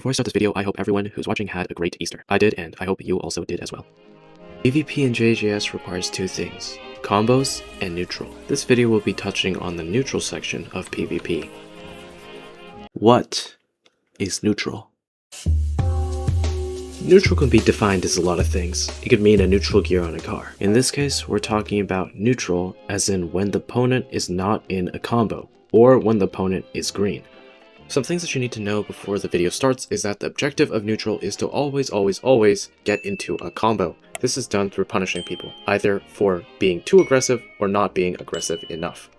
Before I start this video, I hope everyone who's watching had a great Easter. I did, and I hope you also did as well. PvP in JJS requires two things: combos and neutral. This video will be touching on the neutral section of PvP. What is neutral? Neutral can be defined as a lot of things. It could mean a neutral gear on a car. In this case, we're talking about neutral as in when the opponent is not in a combo, or when the opponent is green. Some things that you need to know before the video starts is that the objective of neutral is to always get into a combo. This is done through punishing people, either for being too aggressive or not being aggressive enough.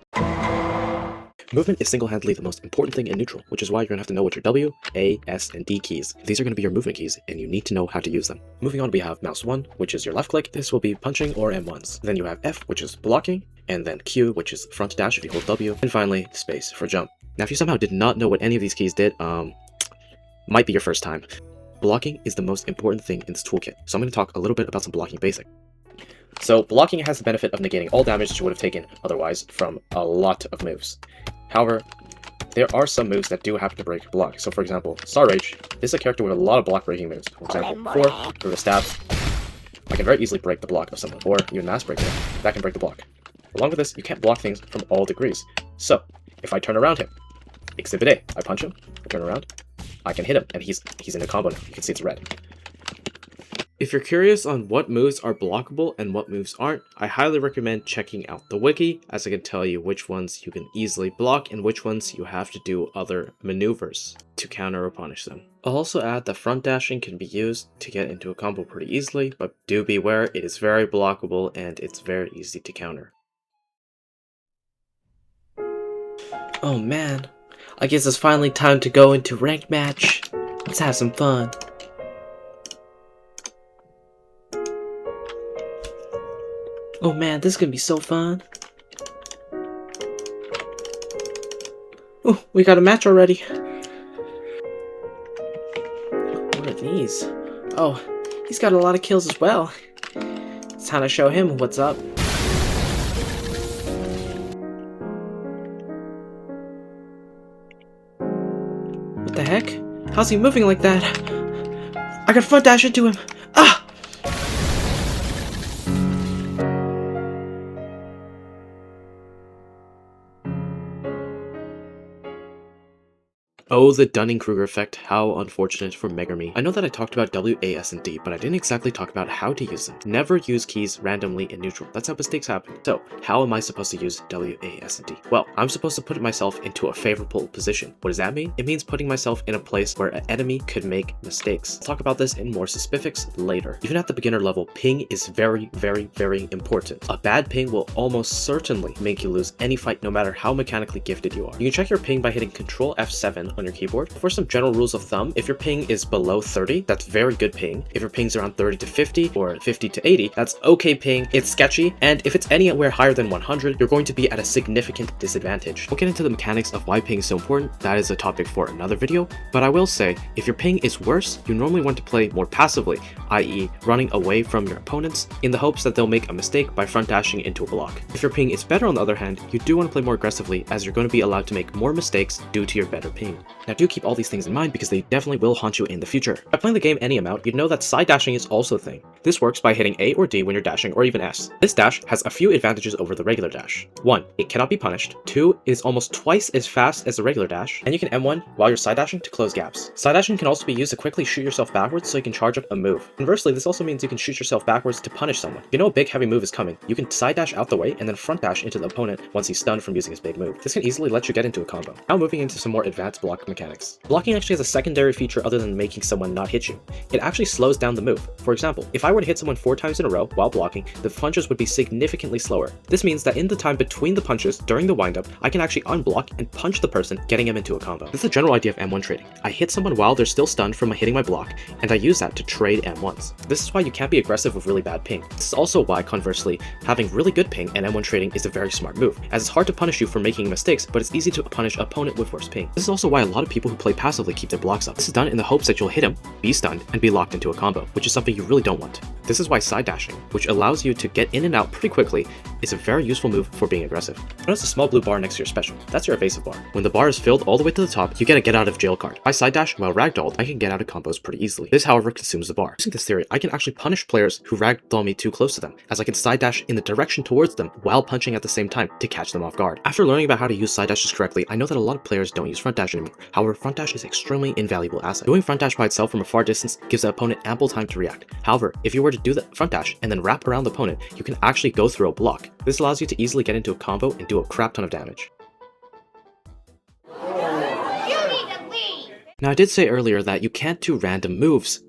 Movement is single-handedly the most important thing in neutral, which is why you're going to have to know what your W, A, S, and D keys. These are going to be your movement keys, and you need to know how to use them. Moving on, we have mouse 1, which is your left click. This will be punching or M1s. Then you have F, which is blocking, and then Q, which is front dash if you hold W, and finally space for jump. Now, if you somehow did not know what any of these keys did, might be your first time. Blocking is the most important thing in this toolkit, so I'm going to talk a little bit about some blocking basic. So blocking has the benefit of negating all damage that you would have taken otherwise from a lot of moves. However, there are some moves that do happen to break block. So for example, Star Rage, this is a character with a lot of block breaking moves. For example, 4 through the stab, I can very easily break the block of someone, or even mass breaking it, that can break the block. Along with this, you can't block things from all degrees. So, if I turn around him, Exhibit A, I punch him, I turn around, I can hit him, and he's in a combo now. You can see it's red. If you're curious on what moves are blockable and what moves aren't, I highly recommend checking out the wiki, as I can tell you which ones you can easily block and which ones you have to do other maneuvers to counter or punish them. I'll also add that front dashing can be used to get into a combo pretty easily, but do beware, it is very blockable and it's very easy to counter. Oh man, I guess it's finally time to go into ranked match. Let's have some fun. Oh man, this is gonna be so fun. Oh, we got a match already. What are these? Oh, he's got a lot of kills as well. It's time to show him what's up. What the heck? How's he moving like that? I can front dash into him. Ah! Oh, the Dunning-Kruger effect, how unfortunate for Mega Me. I know that I talked about W, A, S, and D, but I didn't exactly talk about how to use them. Never use keys randomly in neutral. That's how mistakes happen. So, how am I supposed to use W, A, S, and D? Well, I'm supposed to put myself into a favorable position. What does that mean? It means putting myself in a place where an enemy could make mistakes. I'll talk about this in more specifics later. Even at the beginner level, ping is very important. A bad ping will almost certainly make you lose any fight, no matter how mechanically gifted you are. You can check your ping by hitting Ctrl F7 on your keyboard. For some general rules of thumb, if your ping is below 30, that's very good ping. If your ping's around 30 to 50 or 50 to 80, that's okay ping. It's sketchy, and if it's anywhere higher than 100, you're going to be at a significant disadvantage. We'll get into the mechanics of why ping is so important. That is a topic for another video, but I will say, if your ping is worse, you normally want to play more passively, i.e. running away from your opponents in the hopes that they'll make a mistake by front dashing into a block. If your ping is better on the other hand, you do want to play more aggressively, as you're going to be allowed to make more mistakes due to your better ping. Now do keep all these things in mind because they definitely will haunt you in the future. By playing the game any amount, you'd know that side dashing is also a thing. This works by hitting A or D when you're dashing, or even S. This dash has a few advantages over the regular dash. 1, it cannot be punished. 2, it is almost twice as fast as the regular dash, and you can M1 while you're side dashing to close gaps. Side dashing can also be used to quickly shoot yourself backwards so you can charge up a move. Conversely, this also means you can shoot yourself backwards to punish someone. If you know a big heavy move is coming, you can side dash out the way and then front dash into the opponent once he's stunned from using his big move. This can easily let you get into a combo. Now moving into some more advanced block mechanics. Blocking actually has a secondary feature other than making someone not hit you. It actually slows down the move. For example, if I were to hit someone 4 times in a row while blocking, the punches would be significantly slower. This means that in the time between the punches during the windup, I can actually unblock and punch the person, getting him into a combo. This is the general idea of M1 trading. I hit someone while they're still stunned from hitting my block, and I use that to trade M1s. This is why you can't be aggressive with really bad ping. This is also why, conversely, having really good ping and M1 trading is a very smart move, as it's hard to punish you for making mistakes, but it's easy to punish an opponent with worse ping. This is also why a lot of people who play passively keep their blocks up. This is done in the hopes that you'll hit him, be stunned, and be locked into a combo, which is something you really don't want. This is why side dashing, which allows you to get in and out pretty quickly, is a very useful move for being aggressive. Notice the small blue bar next to your special. That's your evasive bar. When the bar is filled all the way to the top, you get a get out of jail card. If I side dash while ragdolled, I can get out of combos pretty easily. This, however, consumes the bar. Using this theory, I can actually punish players who ragdoll me too close to them, as I can side dash in the direction towards them while punching at the same time to catch them off guard. After learning about how to use side dashes correctly, I know that a lot of players don't use front dash anymore. However, front dash is an extremely invaluable asset. Doing front dash by itself from a far distance gives the opponent ample time to react. However, if you were to do the front dash and then wrap around the opponent, you can actually go through a block. This allows you to easily get into a combo and do a crap ton of damage. Now, I did say earlier that you can't do random moves.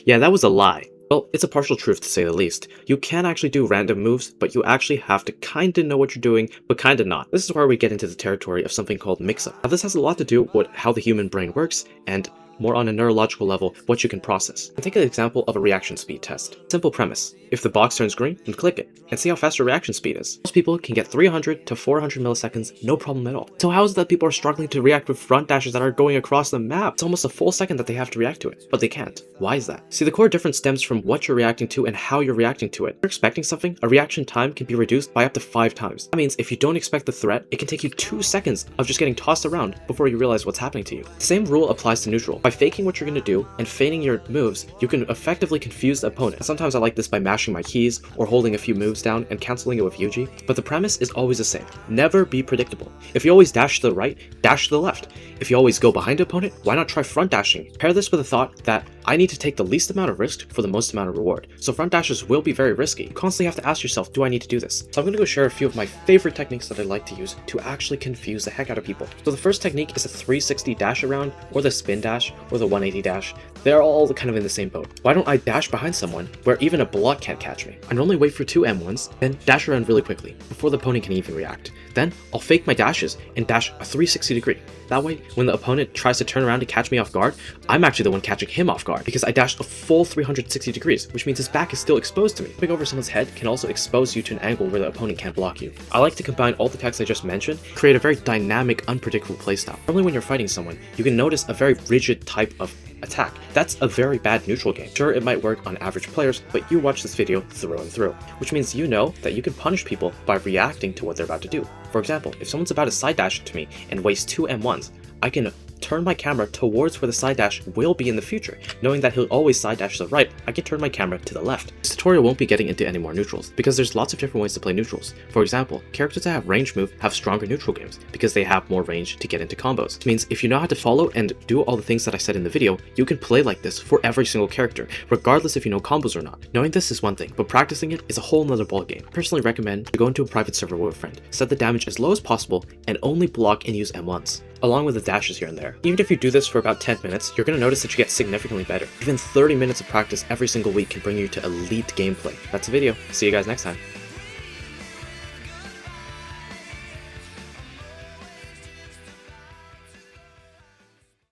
Yeah, that was a lie. Well, it's a partial truth to say the least. You can actually do random moves, but you actually have to kinda know what you're doing, but kinda not. This is where we get into the territory of something called mix-up. Now, this has a lot to do with how the human brain works, and more on a neurological level, what you can process. And take an example of a reaction speed test. Simple premise. If the box turns green, then click it, and see how fast your reaction speed is. Most people can get 300 to 400 milliseconds, no problem at all. So how is it that people are struggling to react with front dashes that are going across the map? It's almost a full second that they have to react to it, but they can't. Why is that? See, the core difference stems from what you're reacting to and how you're reacting to it. If you're expecting something, a reaction time can be reduced by up to 5 times. That means if you don't expect the threat, it can take you 2 seconds of just getting tossed around before you realize what's happening to you. The same rule applies to neutral. By faking what you're going to do and feigning your moves, you can effectively confuse the opponent. Sometimes I like this by mashing my keys or holding a few moves down and cancelling it with Yuji, but the premise is always the same. Never be predictable. If you always dash to the right, dash to the left. If you always go behind the opponent, why not try front dashing? Pair this with the thought that I need to take the least amount of risk for the most amount of reward. So front dashes will be very risky. You constantly have to ask yourself, do I need to do this? So I'm going to go share a few of my favorite techniques that I like to use to actually confuse the heck out of people. So the first technique is a 360 dash around, or the spin dash, or the 180 dash. They're all kind of in the same boat. Why don't I dash behind someone where even a block can't catch me? I normally wait for 2 M1s, then dash around really quickly, before the opponent can even react. Then I'll fake my dashes and dash a 360 degree. That way, when the opponent tries to turn around to catch me off guard, I'm actually the one catching him off guard, because I dashed a full 360 degrees, which means his back is still exposed to me. Jumping over someone's head can also expose you to an angle where the opponent can't block you. I like to combine all the techs I just mentioned, create a very dynamic, unpredictable playstyle. Normally when you're fighting someone, you can notice a very rigid type of attack. That's a very bad neutral game. Sure, it might work on average players, but you watch this video through and through, which means you know that you can punish people by reacting to what they're about to do. For example, if someone's about to side dash to me and waste 2 M1s, I can turn my camera towards where the side dash will be in the future. Knowing that he'll always side dash to the right, I can turn my camera to the left. This tutorial won't be getting into any more neutrals, because there's lots of different ways to play neutrals. For example, characters that have range move have stronger neutral games, because they have more range to get into combos. This means if you know how to follow and do all the things that I said in the video, you can play like this for every single character, regardless if you know combos or not. Knowing this is one thing, but practicing it is a whole nother ballgame. I personally recommend to go into a private server with a friend, set the damage as low as possible, and only block and use M1s, along with the dashes here and there. Even if you do this for about 10 minutes, you're going to notice that you get significantly better. Even 30 minutes of practice every single week can bring you to elite gameplay. That's the video. See you guys next time.